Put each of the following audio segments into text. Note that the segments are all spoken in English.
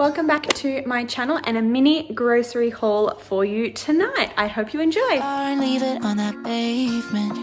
welcome back to my channel and a mini grocery haul for you tonight. I hope you enjoy. Leave it on that pavement.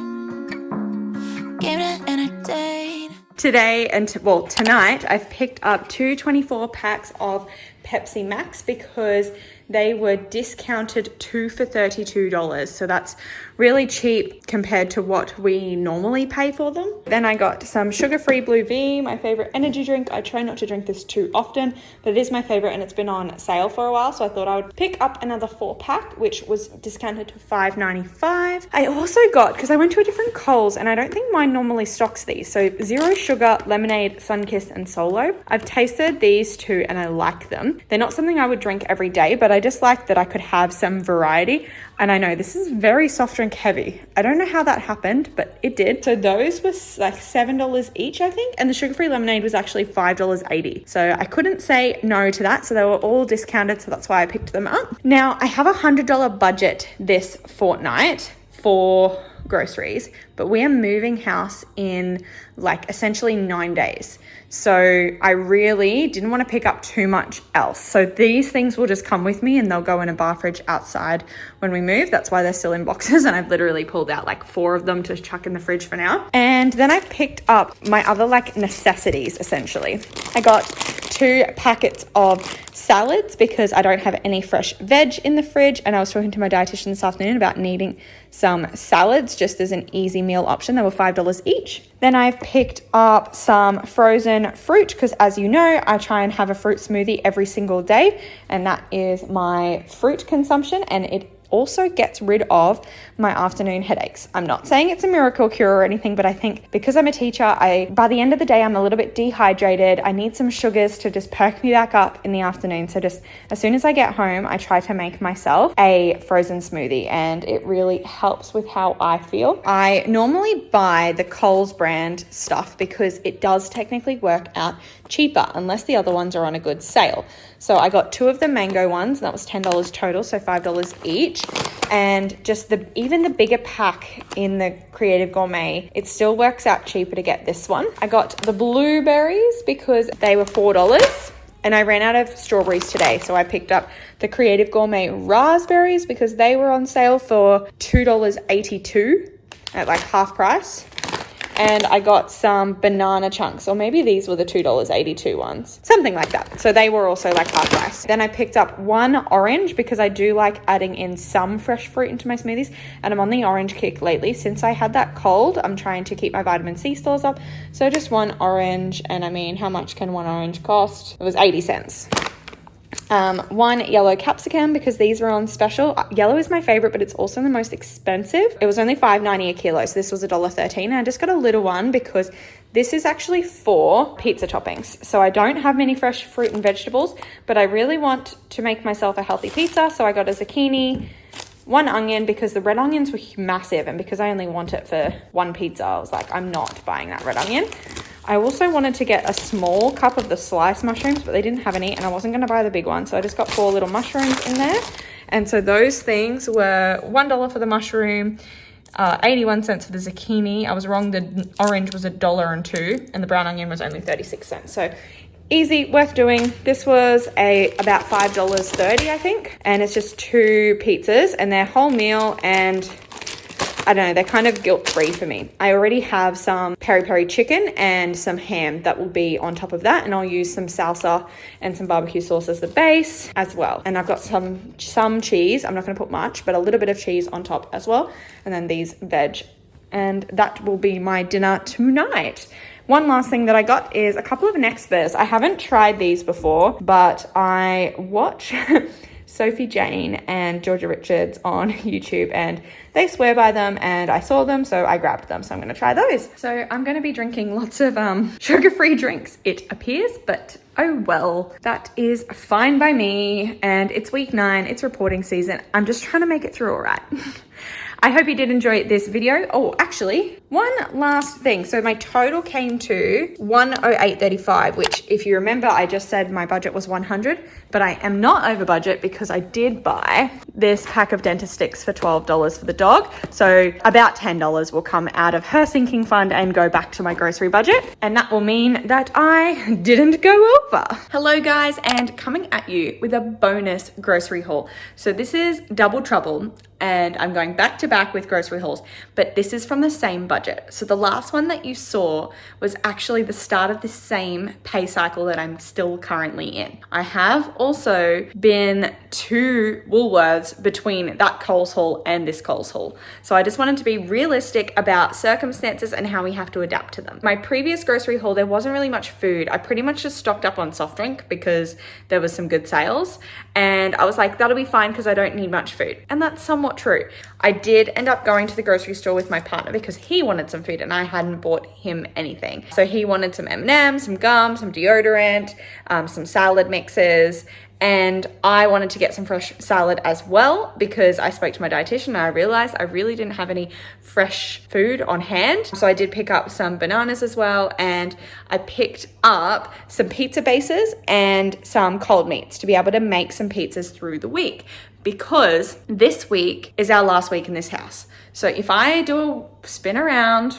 Game to entertain. Tonight I've picked up two 24 packs of Pepsi Max because they were discounted 2 for $32. So that's really cheap compared to what we normally pay for them. Then I got some sugar-free Blue V, my favorite energy drink. I try not to drink this too often, but it is my favorite and it's been on sale for a while. So I thought I would pick up another 4-pack, which was discounted to $5.95. I also got, because I went to a different Coles and I don't think mine normally stocks these. So Zero Sugar, Lemonade, Sunkist and Solo. I've tasted these two and I like them. They're not something I would drink every day, but I just like that I could have some variety. And I know this is very soft drink heavy. I don't know how that happened, but it did. So those were like $7 each, I think. And the sugar-free lemonade was actually $5.80. So I couldn't say no to that. So they were all discounted. So that's why I picked them up. Now I have a $100 budget this fortnight for groceries, but we are moving house in like essentially 9 days. So I really didn't want to pick up too much else. So these things will just come with me and they'll go in a bar fridge outside when we move. That's why they're still in boxes. And I've literally pulled out like 4 of them to chuck in the fridge for now. And then I picked up my other like necessities essentially. I got 2 packets of salads because I don't have any fresh veg in the fridge. And I was talking to my dietitian this afternoon about needing some salads just as an easy meal option. They were $5 each. Then I've picked up some frozen fruit because, as you know, I try and have a fruit smoothie every single day. And that is my fruit consumption. And it also gets rid of my afternoon headaches. I'm not saying it's a miracle cure or anything, but I think because I'm a teacher, by the end of the day, I'm a little bit dehydrated. I need some sugars to just perk me back up in the afternoon. So just as soon as I get home, I try to make myself a frozen smoothie and it really helps with how I feel. I normally buy the Coles brand stuff because it does technically work out cheaper unless the other ones are on a good sale. So I got 2 of the mango ones, and that was $10 total, so $5 each. And just even the bigger pack in the Creative Gourmet, it still works out cheaper to get this one. I got the blueberries because they were $4. And I ran out of strawberries today, so I picked up the Creative Gourmet raspberries because they were on sale for $2.82 at like half price. And I got some banana chunks, or maybe these were the $2.82 ones, something like that. So they were also like half price. Then I picked up 1 orange because I do like adding in some fresh fruit into my smoothies. And I'm on the orange kick lately. Since I had that cold, I'm trying to keep my vitamin C stores up. So just 1 orange. And I mean, how much can 1 orange cost? It was 80 cents. 1 yellow capsicum because these were on special. Yellow is my favorite, but it's also the most expensive. It was only $5.90 a kilo, so this was $1.13. And I just got a little one because this is actually for pizza toppings. So I don't have many fresh fruit and vegetables, but I really want to make myself a healthy pizza. So I got a zucchini, 1 onion because the red onions were massive, and because I only want it for 1 pizza, I was like, I'm not buying that red onion. I also wanted to get a small cup of the sliced mushrooms, but they didn't have any, and I wasn't going to buy the big one. So I just got 4 little mushrooms in there. And so those things were $1 for the mushroom, 81 cents for the zucchini. I was wrong. The orange was $1.02 and the brown onion was only 36 cents. So easy, worth doing. This was about $5.30, I think. And it's just 2 pizzas and they're whole meal, and I don't know, they're kind of guilt-free for me. I already have some peri-peri chicken and some ham that will be on top of that, and I'll use some salsa and some barbecue sauce as the base as well. And I've got some cheese. I'm not going to put much, but a little bit of cheese on top as well. And then these veg. And that will be my dinner tonight. One last thing that I got is a couple of Nextbers. I haven't tried these before, but I watch Sophie Jane and Georgia Richards on YouTube, and they swear by them, and I saw them, so I grabbed them. So I'm going to try those. So I'm going to be drinking lots of sugar-free drinks, it appears, but oh well. That is fine by me, and it's week 9. It's reporting season. I'm just trying to make it through all right. I hope you did enjoy this video. Oh, actually, one last thing. So my total came to $108.35, which if you remember, I just said my budget was $100, but I am not over budget because I did buy this pack of dentist sticks for $12 for the dog. So about $10 will come out of her sinking fund and go back to my grocery budget. And that will mean that I didn't go over. Hello guys, and coming at you with a bonus grocery haul. So this is double trouble, and I'm going back to back with grocery hauls, but this is from the same budget. So the last one that you saw was actually the start of the same pay cycle that I'm still currently in. I have also been to Woolworths between that Coles haul and this Coles haul. So I just wanted to be realistic about circumstances and how we have to adapt to them. My previous grocery haul, there wasn't really much food. I pretty much just stocked up on soft drink because there was some good sales. And I was like, that'll be fine because I don't need much food. And that's somewhat true. I did end up going to the grocery store with my partner because he wanted some food and I hadn't bought him anything. So he wanted some M&Ms, some gum, some deodorant, some salad mixes, and I wanted to get some fresh salad as well because I spoke to my dietitian and I realized I really didn't have any fresh food on hand. So I did pick up some bananas as well, and I picked up some pizza bases and some cold meats to be able to make some pizzas through the week, because this week is our last week in this house. So if I do a spin around,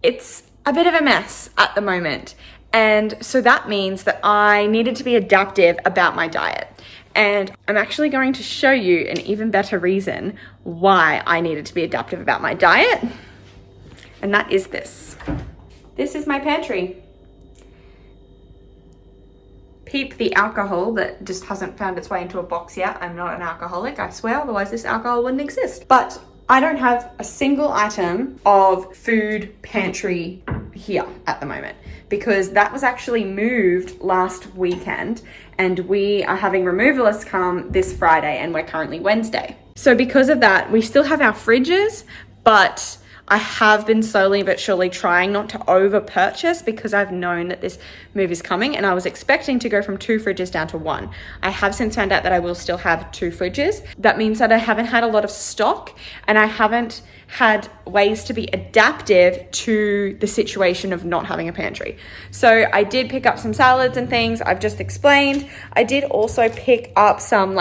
it's a bit of a mess at the moment. And so that means that I needed to be adaptive about my diet. And I'm actually going to show you an even better reason why I needed to be adaptive about my diet. And that is this. This is my pantry. Peep the alcohol that just hasn't found its way into a box yet. I'm not an alcoholic, I swear, otherwise this alcohol wouldn't exist. But I don't have a single item of food pantry here at the moment because that was actually moved last weekend, and we are having removalists come this Friday and we're currently Wednesday. So because of that, we still have our fridges, but I have been slowly but surely trying not to over purchase because I've known that this move is coming, and I was expecting to go from 2 fridges down to 1. I have since found out that I will still have 2 fridges. That means that I haven't had a lot of stock and I haven't had ways to be adaptive to the situation of not having a pantry. So I did pick up some salads and things I've just explained. I did also pick up some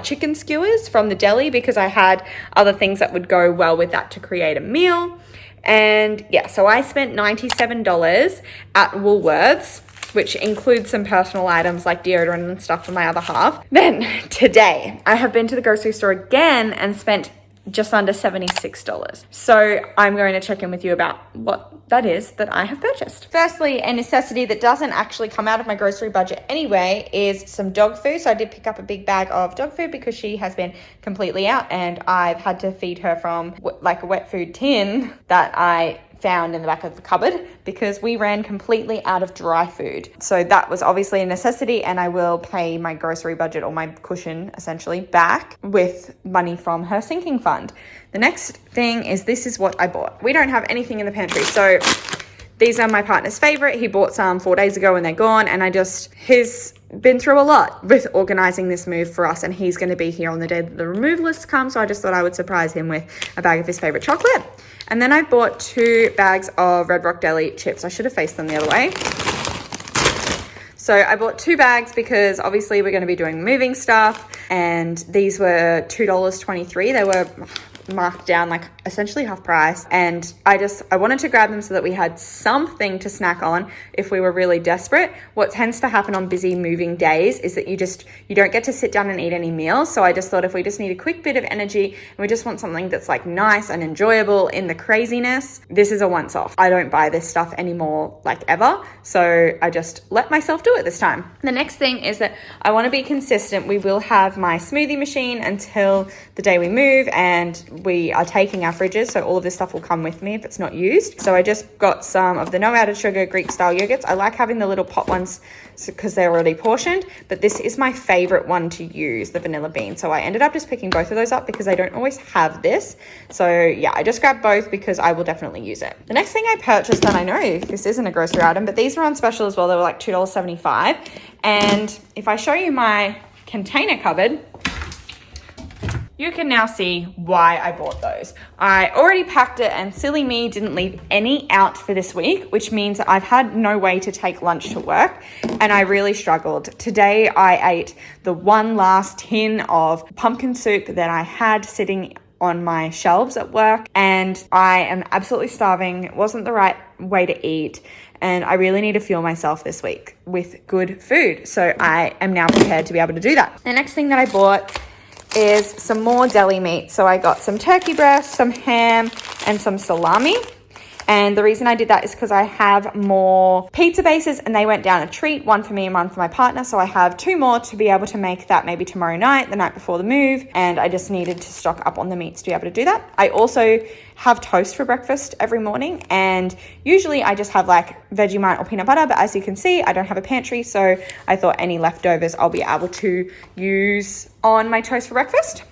chicken skewers from the deli because I had other things that would go well with that to create a meal. And yeah, so I spent $97 at Woolworths, which includes some personal items like deodorant and stuff for my other half. Then today I have been to the grocery store again and spent just under $76. So I'm going to check in with you about what that is that I have purchased. Firstly, a necessity that doesn't actually come out of my grocery budget anyway is some dog food. So I did pick up a big bag of dog food because she has been completely out, and I've had to feed her from like a wet food tin that I found in the back of the cupboard because we ran completely out of dry food. So that was obviously a necessity, and I will pay my grocery budget, or my cushion essentially, back with money from her sinking fund. The next thing is, this is what I bought. We don't have anything in the pantry, so these are my partner's favorite. He bought some 4 days ago and they're gone, and he's been through a lot with organizing this move for us, and he's going to be here on the day that the removalists come, so I just thought I would surprise him with a bag of his favorite chocolate. And then I bought 2 bags of Red Rock Deli chips. I should have faced them the other way. So I bought 2 bags because obviously we're going to be doing moving stuff, and these were $2.23. They were marked down like essentially half price, and I wanted to grab them so that we had something to snack on if we were really desperate. What tends to happen on busy moving days is that you don't get to sit down and eat any meals. So I just thought if we just need a quick bit of energy and we just want something that's like nice and enjoyable in the craziness, this is a once off. I don't buy this stuff anymore like ever, so I just let myself do it this time. The next thing is that I want to be consistent. We will have my smoothie machine until the day we move, and we are taking our fridges, so all of this stuff will come with me if it's not used. So I just got some of the no added sugar Greek style yogurts. I like having the little pot ones because they're already portioned, but this is my favorite one to use, the vanilla bean. So I ended up just picking both of those up because I don't always have this. So yeah, I just grabbed both because I will definitely use it. The next thing I purchased, and I know this isn't a grocery item, but these were on special as well. They were like $2.75. And if I show you my container cupboard, you can now see why I bought those. I already packed it and silly me didn't leave any out for this week, which means that I've had no way to take lunch to work and I really struggled. Today I ate the one last tin of pumpkin soup that I had sitting on my shelves at work and I am absolutely starving. It wasn't the right way to eat and I really need to fuel myself this week with good food. So I am now prepared to be able to do that. The next thing that I bought is some more deli meat. So I got some turkey breast, some ham, and some salami. And the reason I did that is because I have more pizza bases and they went down a treat, one for me and one for my partner. So I have 2 more to be able to make that maybe tomorrow night, the night before the move. And I just needed to stock up on the meats to be able to do that. I also have toast for breakfast every morning. And usually I just have like Vegemite or peanut butter. But as you can see, I don't have a pantry. So I thought any leftovers I'll be able to use on my toast for breakfast.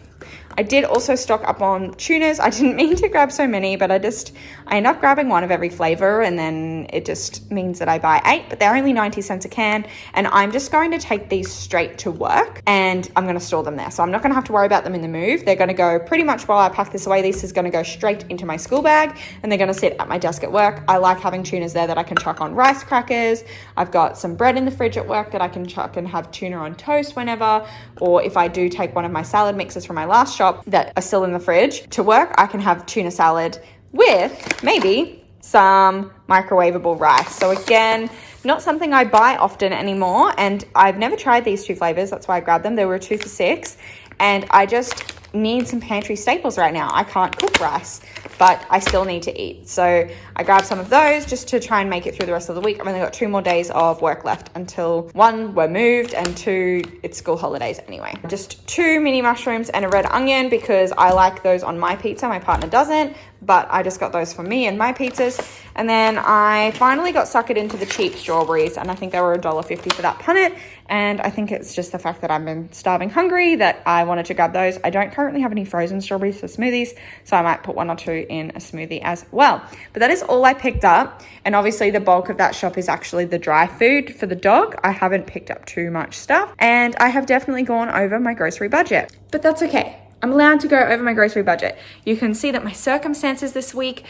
I did also stock up on tunas. I didn't mean to grab so many, but I end up grabbing one of every flavor and then it just means that I buy 8, but they're only 90 cents a can. And I'm just going to take these straight to work and I'm going to store them there. So I'm not going to have to worry about them in the move. They're going to go pretty much while I pack this away. This is going to go straight into my school bag and they're going to sit at my desk at work. I like having tunas there that I can chuck on rice crackers. I've got some bread in the fridge at work that I can chuck and have tuna on toast whenever. Or if I do take one of my salad mixes from my last shop that are still in the fridge to work, I can have tuna salad with maybe some microwavable rice. So again, not something I buy often anymore. And I've never tried these 2 flavors. That's why I grabbed them. They were 2 for $6. And I just need some pantry staples right now. I can't cook rice, but I still need to eat. So I grabbed some of those just to try and make it through the rest of the week. I've only got 2 more days of work left until 1, we're moved, and 2, it's school holidays anyway. Just 2 mini mushrooms and a red onion because I like those on my pizza. My partner doesn't, but I just got those for me and my pizzas. And then I finally got suckered into the cheap strawberries and I think they were $1.50 for that punnet. And I think it's just the fact that I've been starving hungry that I wanted to grab those. I don't currently have any frozen strawberries for smoothies, so I might put 1 or 2 in a smoothie as well. But that is all I picked up. And obviously the bulk of that shop is actually the dry food for the dog. I haven't picked up too much stuff and I have definitely gone over my grocery budget, but that's okay. I'm allowed to go over my grocery budget. You can see that my circumstances this week,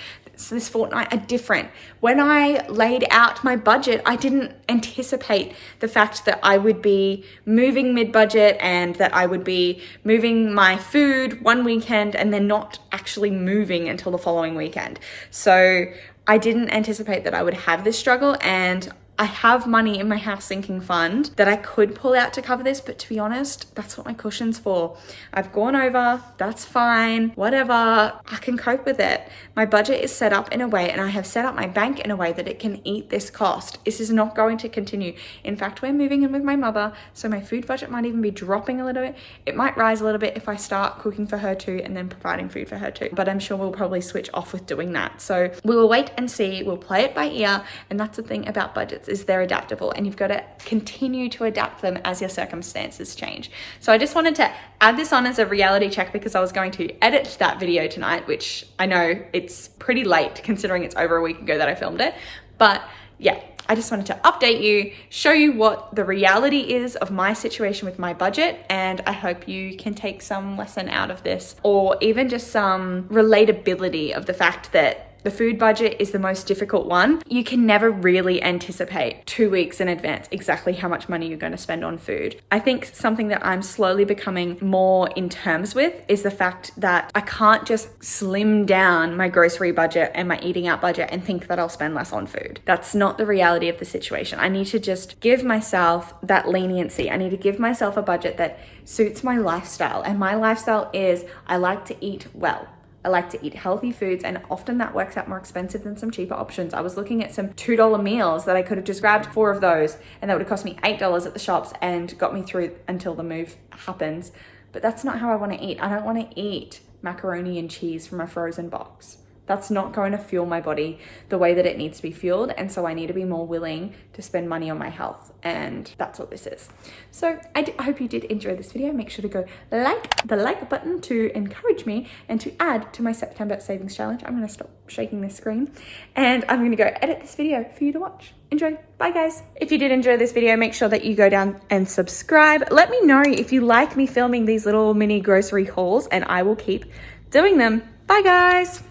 this fortnight, are different. When I laid out my budget, I didn't anticipate the fact that I would be moving mid-budget and that I would be moving my food one weekend and then not actually moving until the following weekend. So I didn't anticipate that I would have this struggle, and I have money in my house sinking fund that I could pull out to cover this, but to be honest, that's what my cushion's for. I've gone over, that's fine, whatever, I can cope with it. My budget is set up in a way, and I have set up my bank in a way that it can eat this cost. This is not going to continue. In fact, we're moving in with my mother, so my food budget might even be dropping a little bit. It might rise a little bit if I start cooking for her too and then providing food for her too, but I'm sure we'll probably switch off with doing that. So we will wait and see, we'll play it by ear, and that's the thing about budgets, is they're adaptable and you've got to continue to adapt them as your circumstances change. So I just wanted to add this on as a reality check because I was going to edit that video tonight, which I know it's pretty late considering it's over a week ago that I filmed it. But yeah, I just wanted to update you, show you what the reality is of my situation with my budget, and I hope you can take some lesson out of this, or even just some relatability of the fact that the food budget is the most difficult one. You can never really anticipate 2 weeks in advance exactly how much money you're going to spend on food. I think something that I'm slowly becoming more in terms with is the fact that I can't just slim down my grocery budget and my eating out budget and think that I'll spend less on food. That's not the reality of the situation. I need to just give myself that leniency. I need to give myself a budget that suits my lifestyle. And my lifestyle is I like to eat well. I like to eat healthy foods, and often that works out more expensive than some cheaper options. I was looking at some $2 meals that I could have just grabbed 4 of those, and that would have cost me $8 at the shops and got me through until the move happens. But that's not how I want to eat. I don't want to eat macaroni and cheese from a frozen box. That's not going to fuel my body the way that it needs to be fueled. And so I need to be more willing to spend money on my health. And that's what this is. So I hope you did enjoy this video. Make sure to go like the like button to encourage me and to add to my September savings challenge. I'm going to stop shaking this screen and I'm going to go edit this video for you to watch. Enjoy. Bye guys. If you did enjoy this video, make sure that you go down and subscribe. Let me know if you like me filming these little mini grocery hauls and I will keep doing them. Bye guys.